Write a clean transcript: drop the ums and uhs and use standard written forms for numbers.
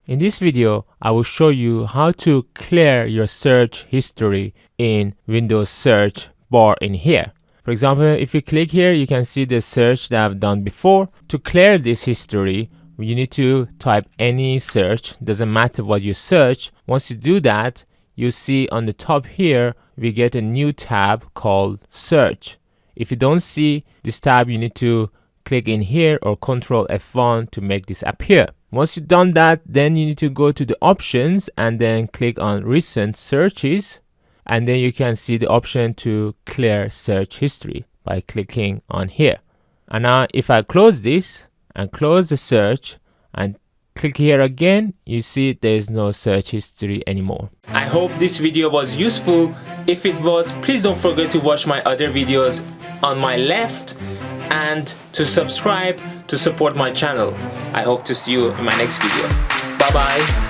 In this video, I will show you how to clear your search history in Windows search bar in here. For example, if you click here, you can see the search that I've done before. To clear this history, you need to type any search, doesn't matter what you search. Once you do that, you see on the top here, we get a new tab called search. If you don't see this tab, you need to click in here or Control F1 to make this appear. Once you've done that, then you need to go to the options and then click on recent searches. And then you can see the option to clear search history by clicking on here. And now if I close this and close the search and click here again, you see there's no search history anymore. I hope this video was useful. If it was, please don't forget to watch my other videos on my left and to subscribe to support my channel. I hope to see you in my next video. Bye bye.